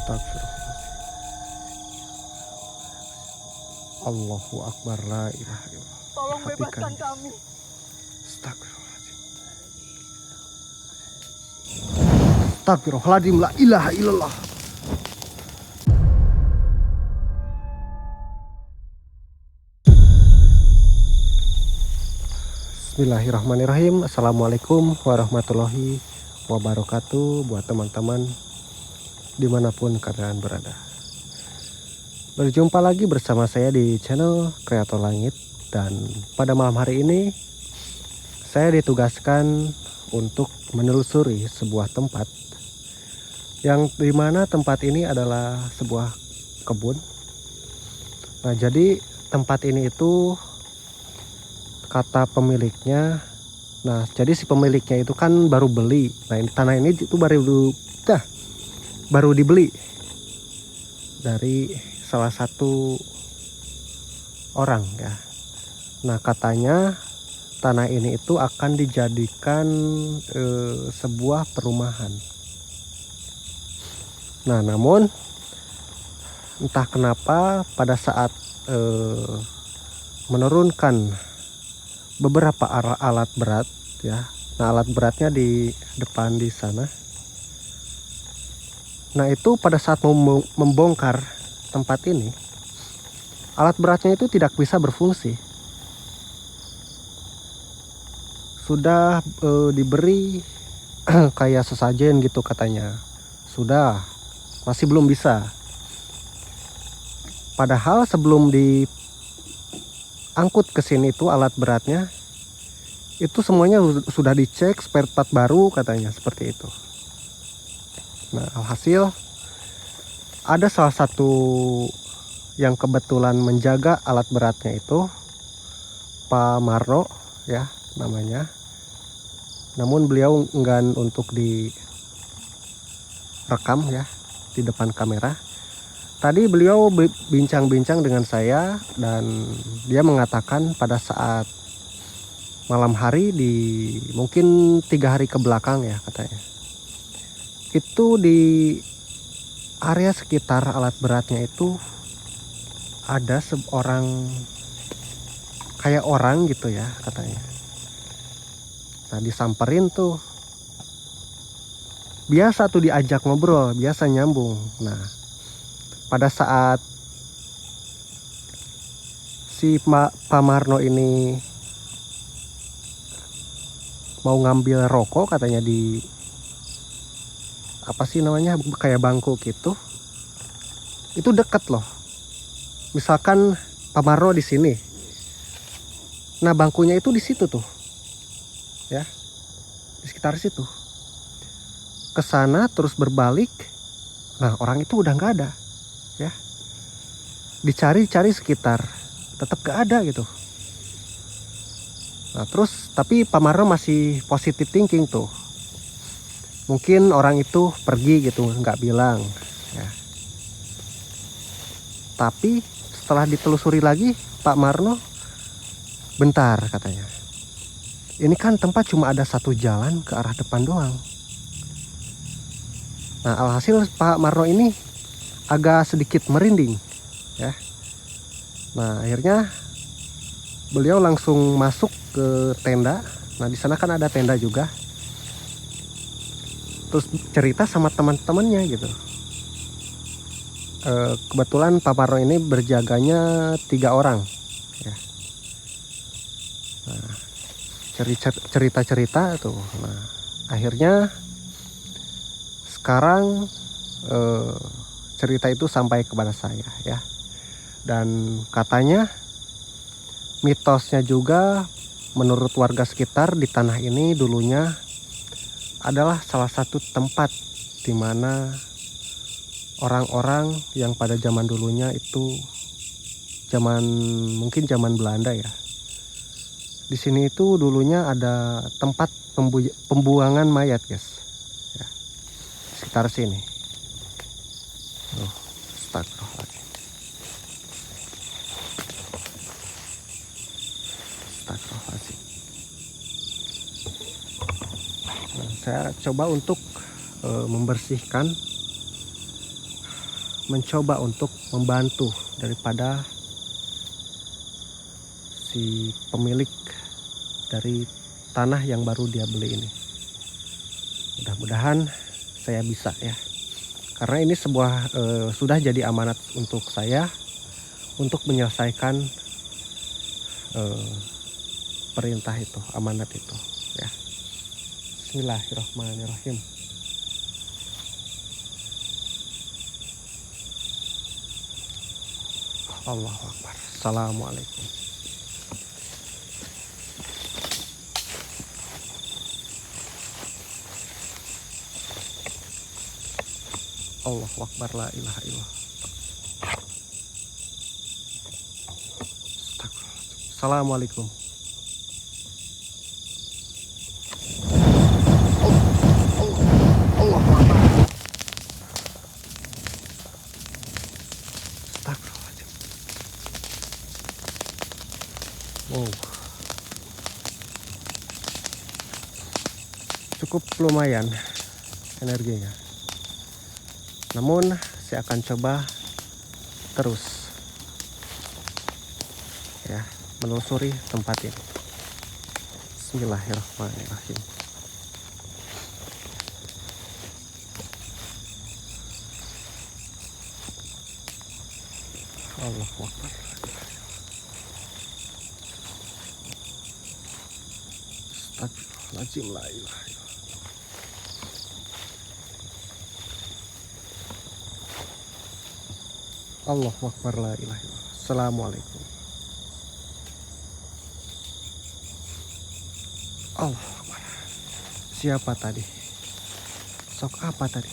Astagfirullahaladzim. Allahu Akbar, la ilaha illallah. Tolong bebaskan Perhatikan. kami. Astagfirullahaladzim. Astagfirullahaladzim, la ilaha illallah. Bismillahirrahmanirrahim. Assalamualaikum warahmatullahi wabarakatuh. Buat teman-teman dimanapun kalian berada, berjumpa lagi bersama saya di channel Kreator Langit. Dan pada malam hari ini saya ditugaskan untuk menelusuri sebuah tempat, yang dimana tempat ini adalah sebuah kebun. Nah, jadi tempat ini itu kata pemiliknya, nah jadi si pemiliknya itu kan baru beli. Nah, ini tanah ini itu baru dibeli dari salah satu orang ya. Nah, katanya tanah ini itu akan dijadikan sebuah perumahan. Nah, namun entah kenapa pada saat menurunkan beberapa alat berat ya. Nah, alat beratnya di depan di sana. Nah, itu pada saat membongkar tempat ini, alat beratnya itu tidak bisa berfungsi. Sudah diberi kayak sesajen gitu katanya. Sudah, masih belum bisa. Padahal sebelum diangkut ke sini itu alat beratnya itu semuanya sudah dicek, spare part baru katanya, seperti itu. Nah, alhasil ada salah satu yang kebetulan menjaga alat beratnya itu Pak Marno ya namanya. Namun beliau enggan untuk direkam ya di depan kamera. Tadi beliau bincang-bincang dengan saya dan dia mengatakan pada saat malam hari di mungkin 3 hari ke belakang ya katanya, itu di area sekitar alat beratnya itu ada seorang kayak orang gitu ya katanya. Nah, disamperin tuh, biasa tuh diajak ngobrol, biasa nyambung. Nah, pada saat si Pak Marno ini mau ngambil rokok katanya di apa sih namanya, kayak bangku gitu, itu deket loh. Misalkan Pak Marno di sini, nah bangkunya itu di situ tuh ya, di sekitar situ. Kesana terus berbalik, nah orang itu udah nggak ada ya. Dicari-cari sekitar, tetap gak ada gitu. Nah, terus tapi Pak Marno masih positive thinking tuh. Mungkin orang itu pergi gitu, nggak bilang ya. Tapi setelah ditelusuri lagi, Pak Marno, bentar katanya, ini kan tempat cuma ada satu jalan ke arah depan doang. Nah, alhasil Pak Marno ini agak sedikit merinding ya. Nah, akhirnya beliau langsung masuk ke tenda. Nah, di sana kan ada tenda juga. Terus cerita sama teman-temannya gitu. Kebetulan Pak Marno ini berjaganya 3 orang ya. Nah, cerita-cerita tuh. Nah, akhirnya sekarang cerita itu sampai kepada saya ya. Dan katanya mitosnya juga menurut warga sekitar di tanah ini dulunya adalah salah satu tempat di mana orang-orang yang pada zaman dulunya itu mungkin zaman Belanda ya. Di sini itu dulunya ada tempat pembuangan mayat, guys. Ya, sekitar sini. Oh, astagfirullahaladzim. Astagfirullahaladzim. Nah, saya coba untuk membersihkan mencoba untuk membantu daripada si pemilik dari tanah yang baru dia beli ini. Mudah-mudahan saya bisa ya, karena ini sebuah sudah jadi amanat untuk saya untuk menyelesaikan perintah itu, amanat itu ya. Bismillahirrahmanirrahim. Allahu Akbar. Assalamualaikum. Allahu Akbar, la ilaha illallah. Assalamualaikum. Allahu Akbar. Astagfirullahaladzim. Wow. Cukup lumayan energinya. Namun saya akan coba terus ya menelusuri tempat ini. Bismillahirrahmanirrahim. Allahu Akbar. Astagfirullahaladzim, la ilaha illallah. Allahu Akbar, la ilaha illallah. Assalamualaikum. Allahu Akbar. Siapa tadi? Sok apa tadi?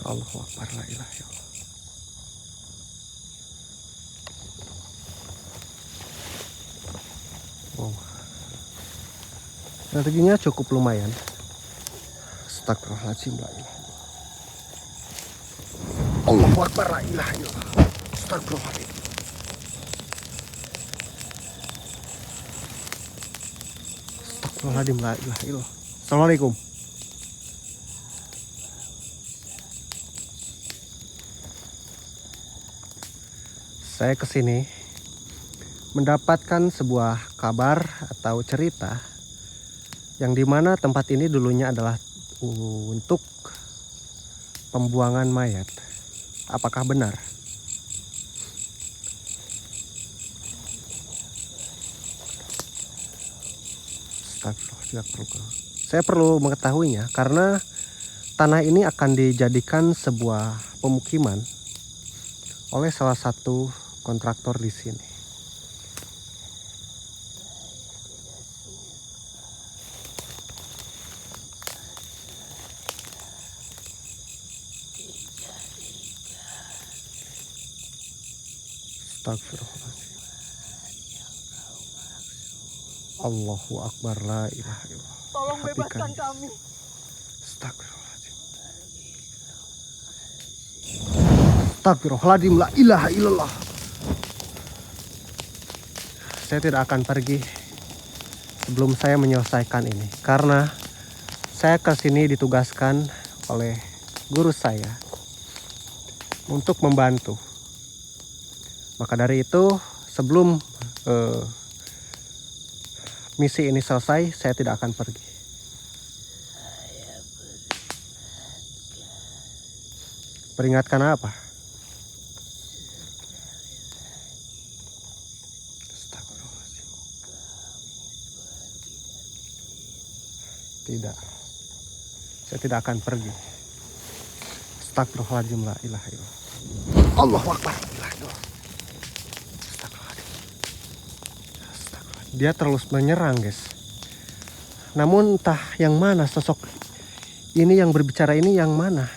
Allahu Akbar, la ilaha illallah. Wow. Energinya cukup lumayan. Astagfirullahaladzim, la ilaha illallah. Allahu Akbar, la ilaha illallah. Astagfirullahaladzim. Astagfirullahaladzim, la ilaha illallah. Assalamualaikum. Saya kesini mendapatkan sebuah kabar atau cerita yang dimana tempat ini dulunya adalah untuk pembuangan mayat. Apakah benar? Saya perlu mengetahuinya karena tanah ini akan dijadikan sebuah pemukiman oleh salah satu kontraktor di sini. Astagfirullahaladzim. Allahu Akbar, la ilaha illallah. Tolong bebaskan kami. Astagfirullahaladzim. Astagfirullahaladzim, la ilaha illallah. Saya tidak akan pergi sebelum saya menyelesaikan ini, karena saya kesini ditugaskan oleh guru saya untuk membantu. Maka dari itu sebelum misi ini selesai, saya tidak akan pergi. Peringatkan apa? Tidak. Saya tidak akan pergi. Astagfirullahaladzim, la ilaha illallah. Allahu Akbar. Dia terus menyerang, guys. Namun entah yang mana sosok ini yang berbicara ini yang mana.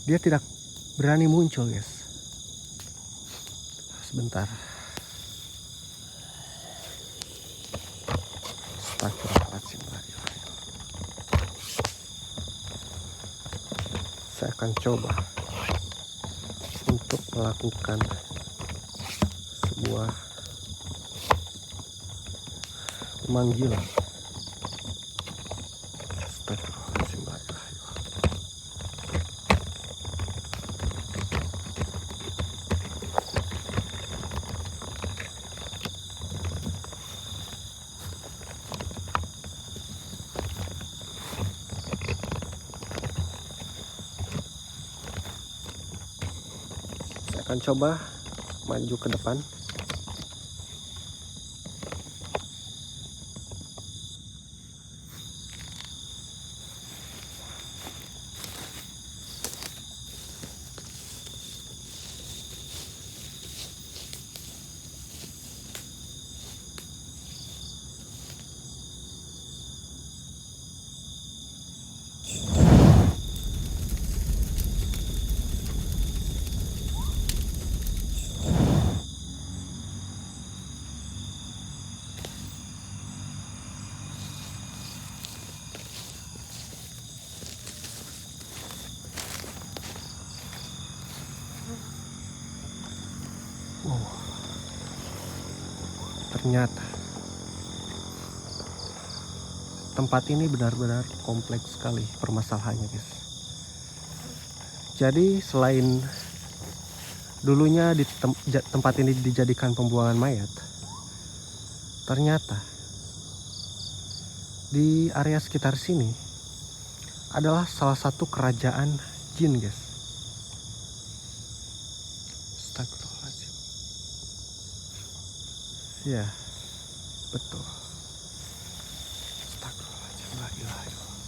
Dia tidak berani muncul, guys. Sebentar. Astagfirullahaladzim. Saya akan coba untuk melakukan sebuah pemanggilan. akan coba maju ke depan. Ternyata tempat ini benar-benar kompleks sekali permasalahannya, guys. Jadi selain dulunya di tempat ini dijadikan pembuangan mayat, ternyata di area sekitar sini adalah salah satu kerajaan jin, guys. Astagfirullahaladzim. Ya, betul. Astagfirullahaladzim. La ilaha illallah.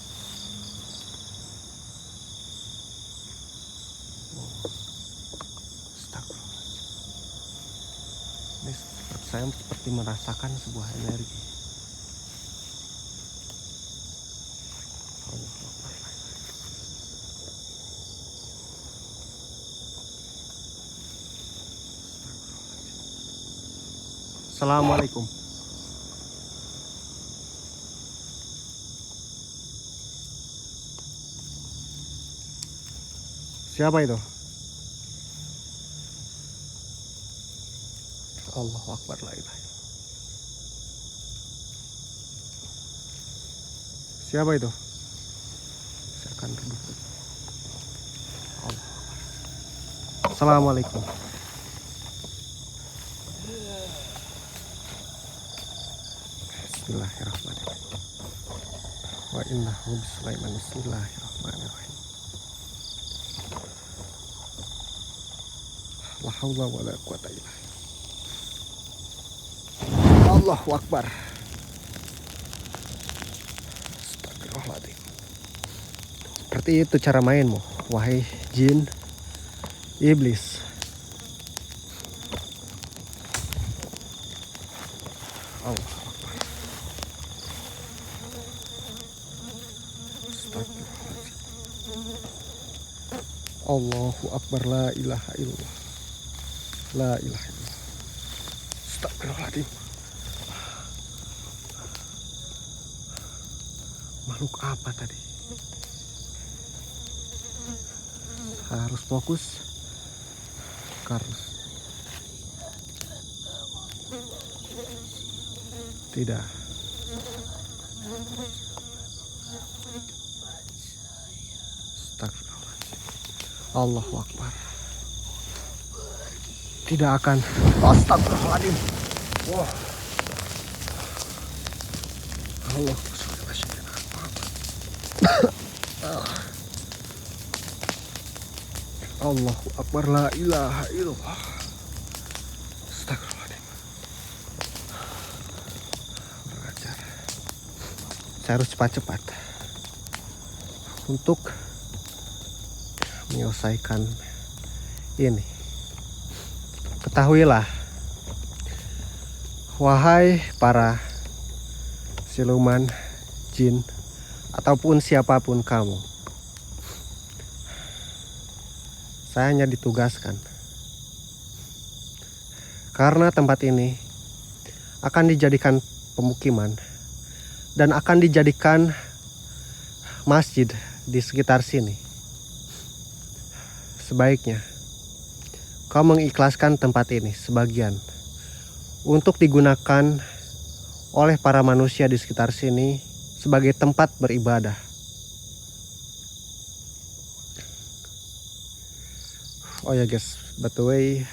Astagfirullahaladzim. Ini saya seperti merasakan sebuah energi. Assalamualaikum. Siapa itu? Allahu Akbar, la ilaha illallah. Siapa itu? Saya akan duduk. Allah. Assalamualaikum. Bismillahirrahmanirrahim. Wa innahu bisulaiman. Bismillahirrahmanirrahim. La haula wa la quwata illa billah. Allahu Akbar. Astagfirullahaladzim. Seperti itu cara mainmu, wahai jin iblis. Allah. Allahu Akbar, la ilaha illallah. La ilaha illallah. Astagfirullahaladzim. Makhluk apa tadi? Harus fokus. Harus. Tidak. Astagfirullahaladzim. Allahu Akbar. Tidak akan. Astagfirullahaladzim. Wah. Allah. Allahu Akbar, la ilaha illallah. Astagfirullahaladzim. Belajar. Saya harus cepat-cepat untuk menyelesaikan ini. Ketahuilah, wahai para siluman, jin, ataupun siapapun kamu, saya hanya ditugaskan karena tempat ini akan dijadikan pemukiman dan akan dijadikan masjid di sekitar sini. Sebaiknya kau mengikhlaskan tempat ini sebagian untuk digunakan oleh para manusia di sekitar sini sebagai tempat beribadah. Oh ya guys, by the way,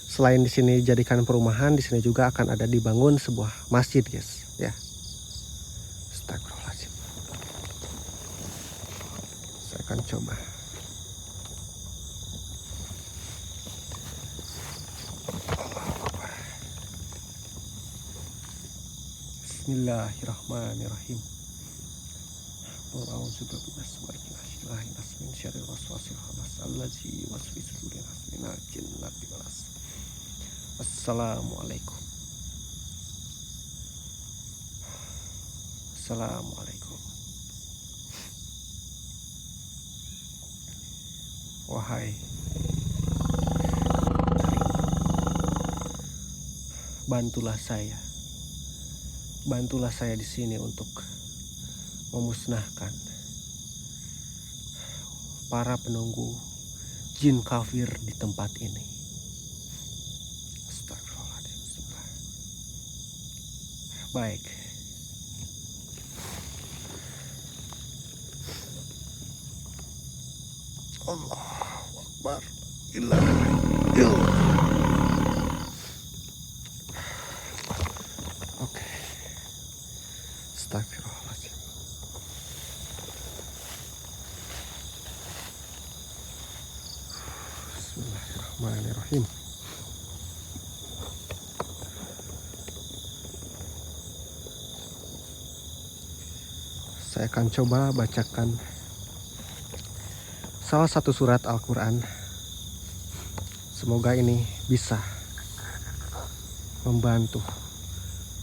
selain di sini dijadikan perumahan, di sini juga akan ada dibangun sebuah masjid, guys. Ya. Astagfirullahaladzim. Saya akan coba. Bismillahirrahmanirrahim. Qul a'udzu billahi min syarril waswasil khannas allazi yuwaswisu fi sudurin nas minal jinnati wan nas. Assalamualaikum. Assalamualaikum. Wahai bantulah saya di sini untuk memusnahkan para penunggu jin kafir di tempat ini. Astagfirullahaladzim. Bismillah. Baik. Allahu Akbar. Oke. Astagfirullahaladzim. Bismillahirrahmanirrahim. Saya akan coba bacakan salah satu surat Al-Quran. Semoga ini bisa membantu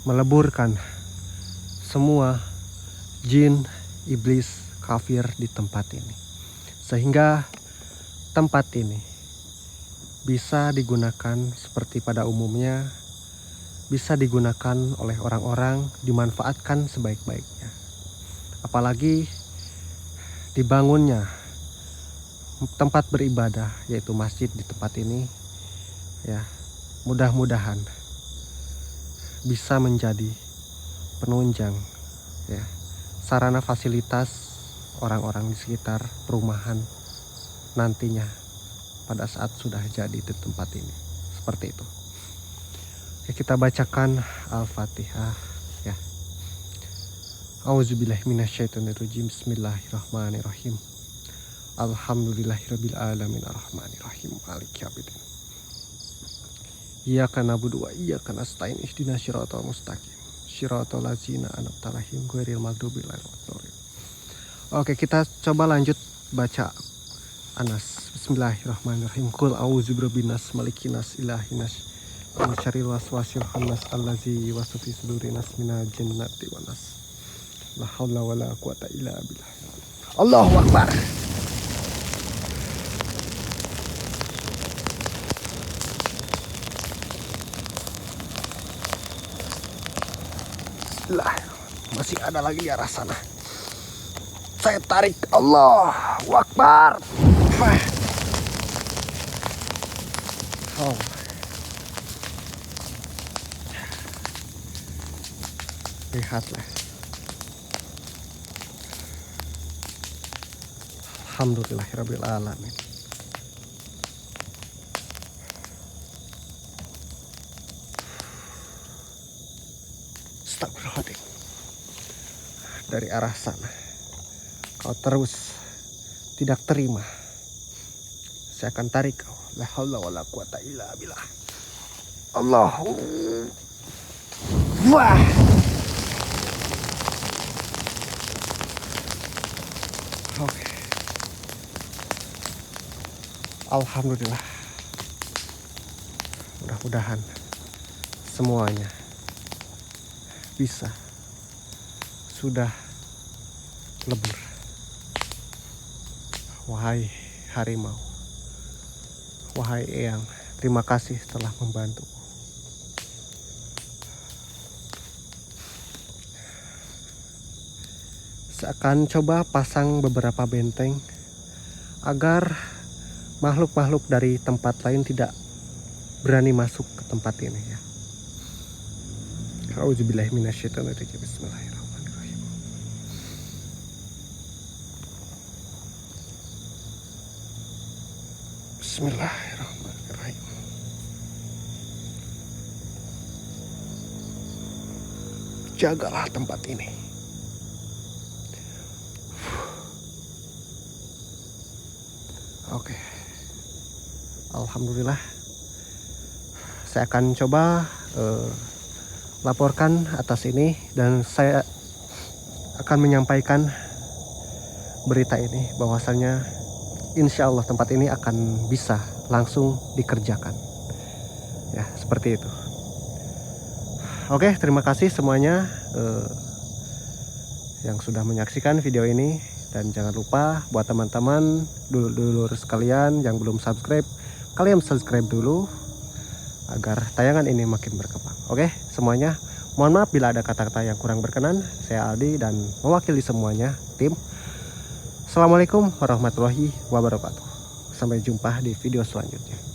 meleburkan semua jin, iblis, kafir di tempat ini, sehingga tempat ini bisa digunakan seperti pada umumnya, bisa digunakan oleh orang-orang, dimanfaatkan sebaik-baiknya. Apalagi dibangunnya tempat beribadah, yaitu masjid di tempat ini, ya, mudah-mudahan bisa menjadi penunjang, ya, sarana fasilitas orang-orang di sekitar perumahan nantinya pada saat sudah jadi di tempat ini, seperti itu. Ya, kita bacakan Al-Fatihah, ya. Auzubillahi minasyaitonirrajim. Bismillahirrahmanirrahim. Alhamdulillahirabbil alamin arrahmanirrahim maliki yaumiddin. Iyyaka na'budu wa iyyaka nasta'in ihdinas siratal mustaqim. Shiratal ladzina an'amta 'alaihim ghairil maghdubi 'alaihim waladdallin. Oke, kita coba lanjut baca Anas. Bismillahirrahmanirrahim. Qul a'udzu birabbin nas malikin nas ilahin nas min syarril waswasil khannas allazi yuwaswisu fi sudurin nas minal jinnati wan nas. La haula wala quwata illa billah. Allahu Akbar. Bismillah. Masih ada lagi di arah sana. Saya tarik. Allahu Akbar. Oh. Lihatlah. Alhamdulillahirabbil alamin. Astagfirullahaladzim. Dari arah sana kau terus tidak terima, saya akan tarik kau. La haula wala quwata illa billah. Allahu. Wah. Oke. Alhamdulillah. Mudah-mudahan semuanya bisa sudah lebur. Wahai harimau, wahai eyang, terima kasih telah membantu. Saya akan coba pasang beberapa benteng agar makhluk-makhluk dari tempat lain tidak berani masuk ke tempat ini, ya. Auzubillahi minasyaitonirrajim. Bismillahirrahmanirrahim. Bismillahirrahmanirrahim. Jagalah tempat ini. Oke. Alhamdulillah. Saya akan coba laporkan atas ini, dan saya akan menyampaikan berita ini bahwasannya insya Allah tempat ini akan bisa langsung dikerjakan. Ya, seperti itu. Oke, terima kasih semuanya yang sudah menyaksikan video ini, dan jangan lupa buat teman-teman dulur sekalian yang belum subscribe, kalian subscribe dulu agar tayangan ini makin berkembang. Oke, semuanya mohon maaf bila ada kata-kata yang kurang berkenan. Saya Aldi dan mewakili semuanya tim. Assalamualaikum warahmatullahi wabarakatuh. Sampai jumpa di video selanjutnya.